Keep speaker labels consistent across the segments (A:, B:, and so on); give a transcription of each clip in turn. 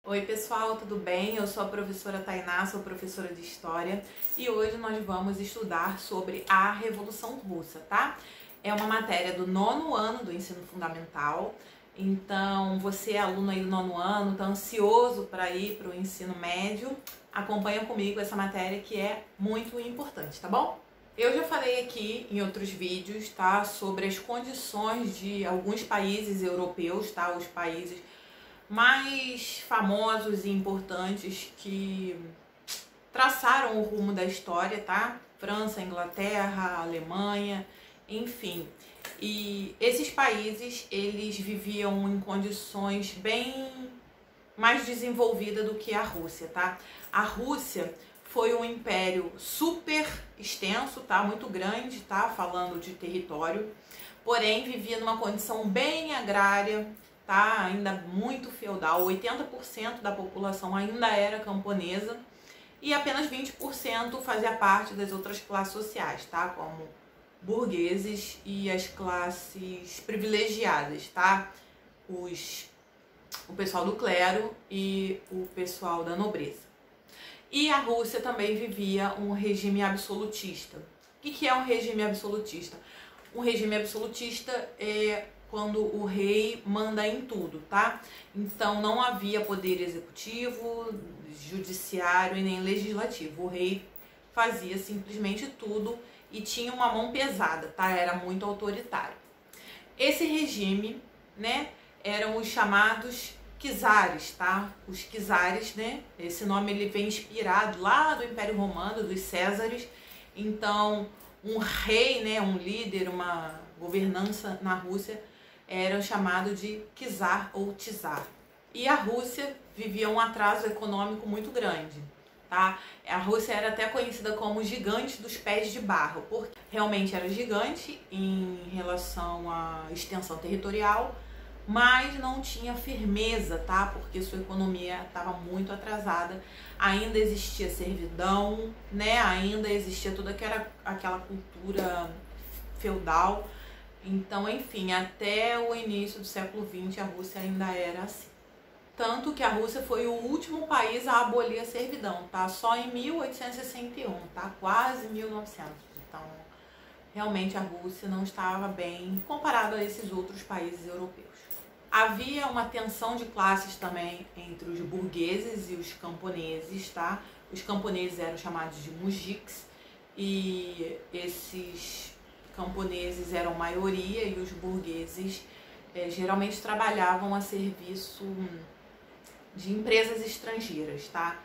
A: Oi pessoal, tudo bem? Eu sou a professora Tainá, sou professora de História e hoje nós vamos estudar sobre a Revolução Russa, tá? É uma matéria do 9º ano do ensino fundamental, então você é aluno aí do 9º ano, tá ansioso para ir para o ensino médio, acompanha comigo essa matéria que é muito importante, tá bom? Eu já falei aqui em outros vídeos, tá, sobre as condições de alguns países europeus, tá, os países mais famosos e importantes que traçaram o rumo da história, tá? França, Inglaterra, Alemanha, enfim. E esses países, eles viviam em condições bem mais desenvolvidas do que a Rússia, tá? A Rússia foi um império super extenso, tá? Muito grande, tá? Falando de território, porém vivia numa condição bem agrária, tá? Ainda muito feudal. 80% da população ainda era camponesa e apenas 20% fazia parte das outras classes sociais, tá? Como burgueses e as classes privilegiadas, tá? O pessoal do clero e o pessoal da nobreza. E a Rússia também vivia um regime absolutista. O que é um regime absolutista? Um regime absolutista é quando o rei manda em tudo, tá? Então não havia poder executivo, judiciário e nem legislativo. O rei fazia simplesmente tudo e tinha uma mão pesada, tá? Era muito autoritário. Esse regime, né, eram os chamados czares, tá? Os czares, né? Esse nome ele vem inspirado lá do Império Romano, dos Césares. Então, um rei, né, um líder, uma governança na Rússia era chamado de czar ou czar. E a Rússia vivia um atraso econômico muito grande, tá? A Rússia era até conhecida como gigante dos pés de barro, porque realmente era gigante em relação à extensão territorial, mas não tinha firmeza, tá? Porque sua economia estava muito atrasada, ainda existia servidão, né? Ainda existia toda aquela cultura feudal. Então, enfim, até o início do século XX a Rússia ainda era assim. Tanto que a Rússia foi o último país a abolir a servidão, tá? Só em 1861, tá? Quase 1900. Então, realmente a Rússia não estava bem comparado a esses outros países europeus. Havia uma tensão de classes também entre os burgueses e os camponeses, tá? Os camponeses eram chamados de mujiks e esses camponeses eram maioria e os burgueses geralmente trabalhavam a serviço de empresas estrangeiras, tá?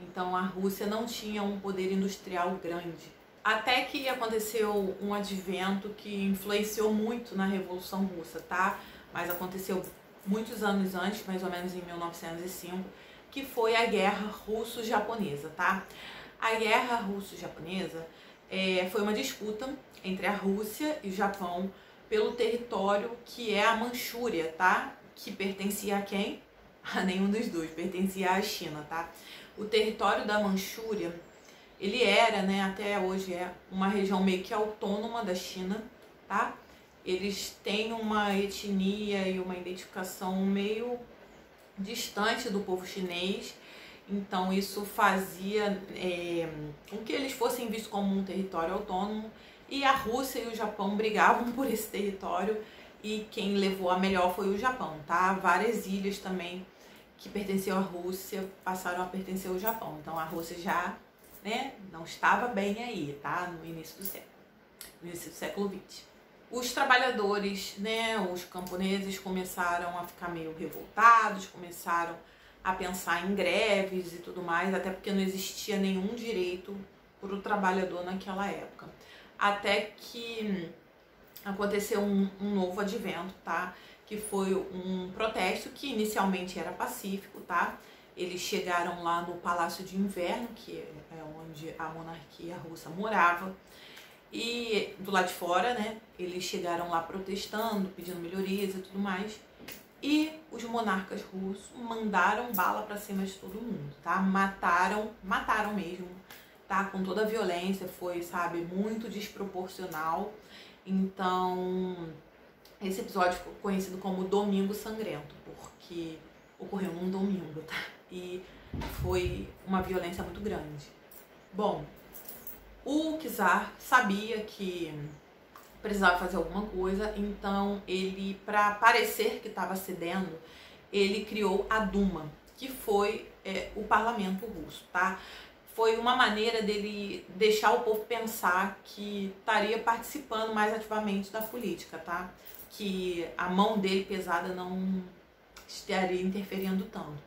A: Então a Rússia não tinha um poder industrial grande. Até que aconteceu um advento que influenciou muito na Revolução Russa, tá? Mas aconteceu muitos anos antes, mais ou menos em 1905, que foi a Guerra Russo-Japonesa, tá? A Guerra Russo-Japonesa foi uma disputa entre a Rússia e o Japão pelo território que é a Manchúria, tá? Que pertencia a quem? A nenhum dos dois, pertencia à China, tá? O território da Manchúria, ele era, né, até hoje é uma região meio que autônoma da China, tá? Eles têm uma etnia e uma identificação meio distante do povo chinês, então isso fazia com que eles fossem vistos como um território autônomo, e a Rússia e o Japão brigavam por esse território e quem levou a melhor foi o Japão, tá? Várias ilhas também que pertenciam à Rússia passaram a pertencer ao Japão, então a Rússia já, né, não estava bem aí, tá? No início do século XX. Os trabalhadores, né, os camponeses começaram a ficar meio revoltados, começaram a pensar em greves e tudo mais, até porque não existia nenhum direito para o trabalhador naquela época. Até que aconteceu um novo advento, tá? Que foi um protesto que inicialmente era pacífico, tá? Eles chegaram lá no Palácio de Inverno, que é onde a monarquia russa morava, e do lado de fora, né, eles chegaram lá protestando, pedindo melhorias e tudo mais. E os monarcas russos mandaram bala pra cima de todo mundo, tá? Mataram mesmo, tá? Com toda a violência, foi, sabe, muito desproporcional. Então, esse episódio ficou conhecido como Domingo Sangrento, porque ocorreu num domingo, tá? E foi uma violência muito grande. Bom, o czar sabia que precisava fazer alguma coisa, então ele, para parecer que estava cedendo, ele criou a Duma, que foi o parlamento russo, tá? Foi uma maneira dele deixar o povo pensar que estaria participando mais ativamente da política, tá? Que a mão dele pesada não estaria interferindo tanto.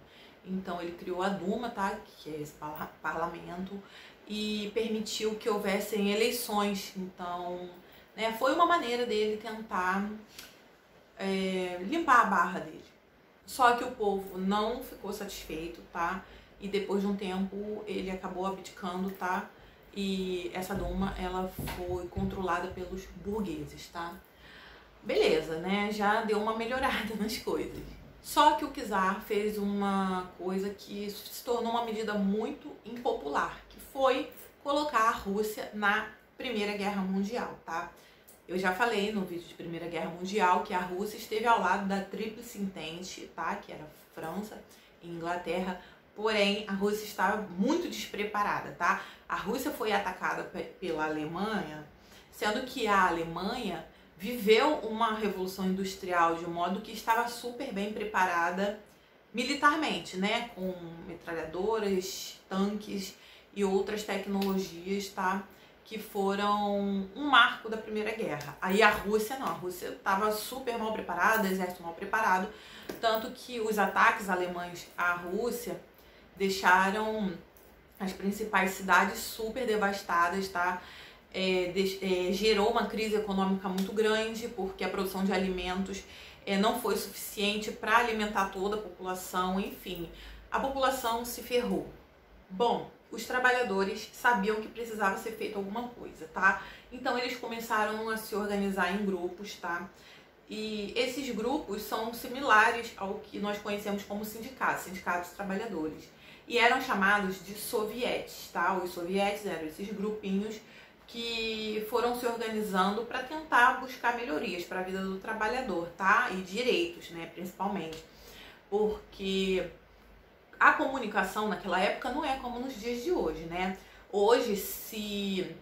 A: Então ele criou a Duma, tá? Que é esse parlamento, e permitiu que houvessem eleições. Então, né, foi uma maneira dele tentar limpar a barra dele. Só que o povo não ficou satisfeito, tá? E depois de um tempo ele acabou abdicando, tá? E essa Duma, ela foi controlada pelos burgueses, tá? Beleza, né? Já deu uma melhorada nas coisas. Só que o czar fez uma coisa que se tornou uma medida muito impopular, que foi colocar a Rússia na Primeira Guerra Mundial, tá? Eu já falei no vídeo de Primeira Guerra Mundial que a Rússia esteve ao lado da Tríplice Entente, tá? Que era França e Inglaterra, porém a Rússia estava muito despreparada, tá? A Rússia foi atacada pela Alemanha, sendo que a Alemanha viveu uma revolução industrial de um modo que estava super bem preparada militarmente, né? Com metralhadoras, tanques e outras tecnologias, tá? Que foram um marco da Primeira Guerra. Aí a Rússia não, a Rússia estava super mal preparada, exército mal preparado, tanto que os ataques alemães à Rússia deixaram as principais cidades super devastadas, tá? Gerou uma crise econômica muito grande, porque a produção de alimentos não foi suficiente para alimentar toda a população, enfim, a população se ferrou. Bom, os trabalhadores sabiam que precisava ser feito alguma coisa, tá? Então eles começaram a se organizar em grupos, tá? E esses grupos são similares ao que nós conhecemos como sindicatos dos trabalhadores. E eram chamados de sovietes, tá? Os sovietes eram esses grupinhos que foram se organizando para tentar buscar melhorias para a vida do trabalhador, tá? E direitos, né, principalmente. Porque a comunicação naquela época não é como nos dias de hoje, né? Hoje, se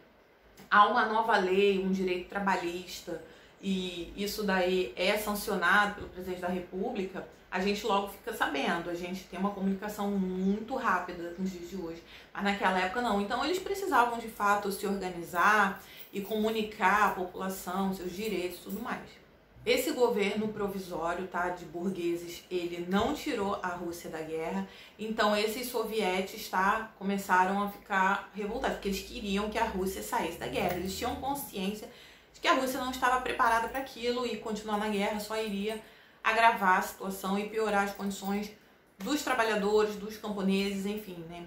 A: há uma nova lei, um direito trabalhista, e isso daí é sancionado pelo presidente da República, a gente logo fica sabendo, a gente tem uma comunicação muito rápida nos dias de hoje, mas naquela época não. Então eles precisavam de fato se organizar e comunicar à população seus direitos e tudo mais. Esse governo provisório, tá, de burgueses, ele não tirou a Rússia da guerra, então esses sovietes, tá, começaram a ficar revoltados, porque eles queriam que a Rússia saísse da guerra, eles tinham consciência de que a Rússia não estava preparada para aquilo e continuar na guerra só iria agravar a situação e piorar as condições dos trabalhadores, dos camponeses, enfim, né.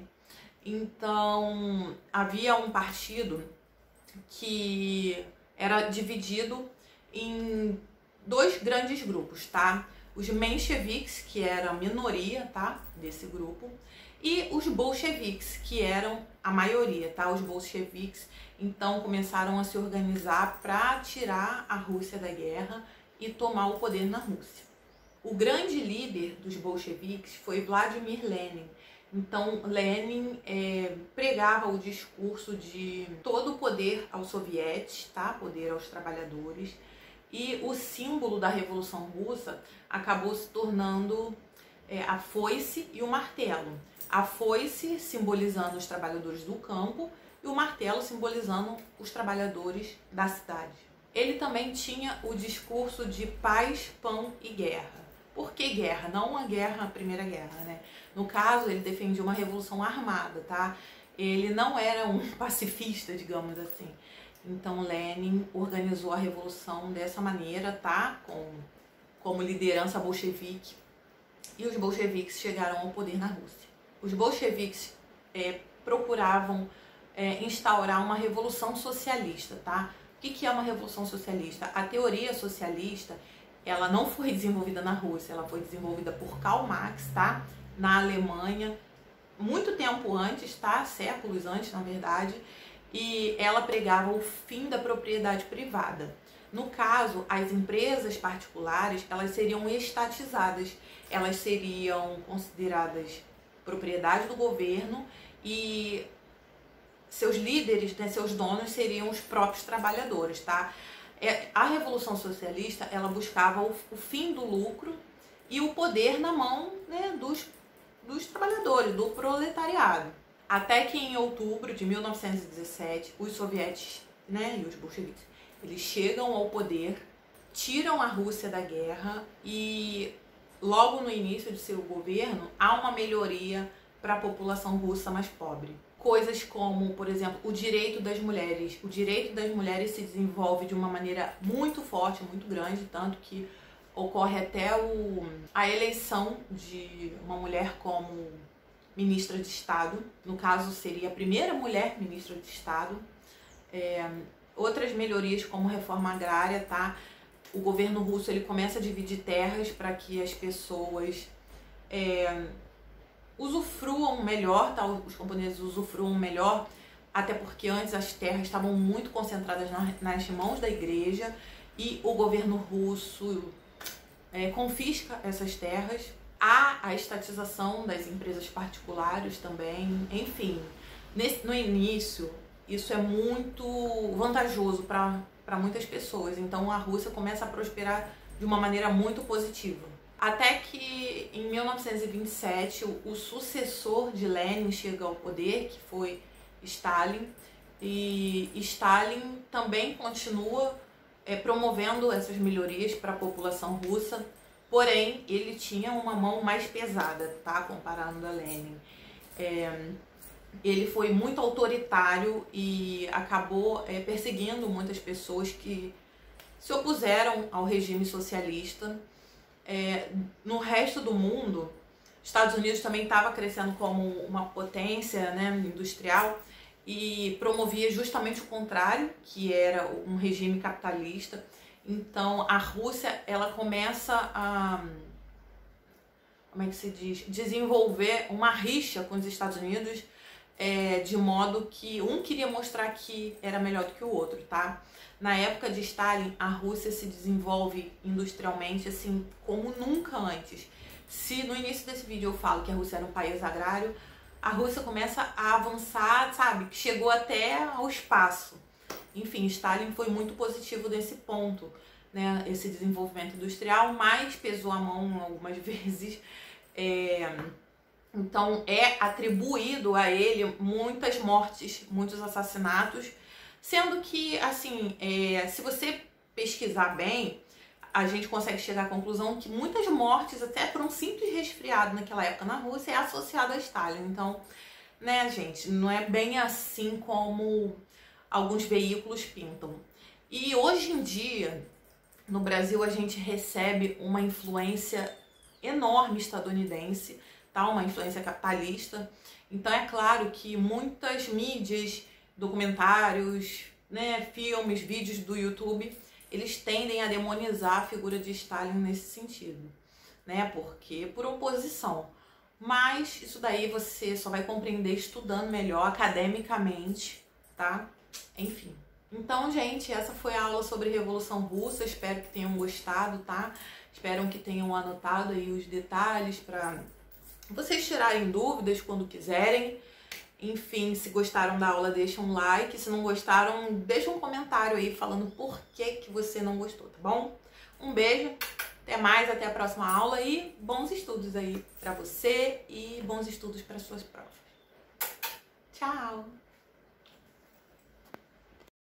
A: Então havia um partido que era dividido em dois grandes grupos, tá? Os mencheviques, que eram a minoria, tá? Desse grupo, e os bolcheviques, que eram a maioria, tá? Os bolcheviques, então, começaram a se organizar para tirar a Rússia da guerra e tomar o poder na Rússia. O grande líder dos bolcheviques foi Vladimir Lenin. Então, Lenin pregava o discurso de todo o poder aos sovietes, tá? Poder aos trabalhadores. E o símbolo da Revolução Russa acabou se tornando a foice e o martelo. A foice simbolizando os trabalhadores do campo e o martelo simbolizando os trabalhadores da cidade. Ele também tinha o discurso de paz, pão e guerra. Por que guerra? Não uma guerra, a Primeira Guerra, né? No caso, ele defendia uma revolução armada, tá? Ele não era um pacifista, digamos assim. Então, Lenin organizou a revolução dessa maneira, tá? Como liderança bolchevique. E os bolcheviques chegaram ao poder na Rússia. Os bolcheviques procuravam instaurar uma revolução socialista, tá? O que é uma revolução socialista? A teoria socialista, ela não foi desenvolvida na Rússia, ela foi desenvolvida por Karl Marx, tá? Na Alemanha, muito tempo antes, tá? Séculos antes, na verdade. E ela pregava o fim da propriedade privada. No caso, as empresas particulares, elas seriam estatizadas, elas seriam consideradas propriedade do governo e seus líderes, né, seus donos seriam os próprios trabalhadores, tá? A Revolução Socialista, ela buscava o fim do lucro e o poder na mão, né, dos trabalhadores, do proletariado. Até que em outubro de 1917, os soviéticos, né, e os bolcheviques, eles chegam ao poder, tiram a Rússia da guerra e logo no início de seu governo há uma melhoria para a população russa mais pobre. Coisas como, por exemplo, o direito das mulheres. O direito das mulheres se desenvolve de uma maneira muito forte, muito grande, tanto que ocorre até a eleição de uma mulher como ministra de Estado. No caso, seria a primeira mulher ministra de Estado. Outras melhorias como reforma agrária, tá? O governo russo ele começa a dividir terras para que as pessoas usufruam melhor, tá? Os camponeses usufruam melhor, até porque antes as terras estavam muito concentradas nas mãos da igreja e o governo russo confisca essas terras. Há a estatização das empresas particulares também, enfim. No início, isso é muito vantajoso para muitas pessoas, então a Rússia começa a prosperar de uma maneira muito positiva. Até que em 1927 o sucessor de Lenin chega ao poder, que foi Stalin, e Stalin também continua promovendo essas melhorias para a população russa, porém ele tinha uma mão mais pesada, tá? Comparando a Lenin. Ele foi muito autoritário e acabou perseguindo muitas pessoas que se opuseram ao regime socialista. No resto do mundo, Estados Unidos também estava crescendo como uma potência, né, industrial e promovia justamente o contrário, que era um regime capitalista. Então a Rússia ela começa a, como é que se diz, desenvolver uma rixa com os Estados Unidos, de modo que um queria mostrar que era melhor do que o outro, tá? Na época de Stalin, a Rússia se desenvolve industrialmente assim como nunca antes. Se no início desse vídeo eu falo que a Rússia era um país agrário, a Rússia começa a avançar, sabe? Chegou até ao espaço. Enfim, Stalin foi muito positivo nesse ponto, né? Esse desenvolvimento industrial, mas pesou a mão algumas vezes. Então é atribuído a ele muitas mortes, muitos assassinatos, sendo que, assim, se você pesquisar bem, a gente consegue chegar à conclusão que muitas mortes, até por um simples resfriado naquela época na Rússia, é associado a Stalin. Então, né, gente, não é bem assim como alguns veículos pintam. E hoje em dia, no Brasil, a gente recebe uma influência enorme estadunidense, tá? Uma influência capitalista. Então é claro que muitas mídias, documentários, né, filmes, vídeos do YouTube, eles tendem a demonizar a figura de Stalin nesse sentido, né? Porque por oposição. Mas isso daí você só vai compreender estudando melhor academicamente, tá? Enfim. Então, gente, essa foi a aula sobre Revolução Russa. Espero que tenham gostado, tá? Espero que tenham anotado aí os detalhes para vocês tirarem dúvidas quando quiserem. Enfim, se gostaram da aula, deixa um like. Se não gostaram, deixa um comentário aí falando por que você não gostou, tá bom? Um beijo, até mais, até a próxima aula e bons estudos aí pra você e bons estudos para suas provas. Tchau!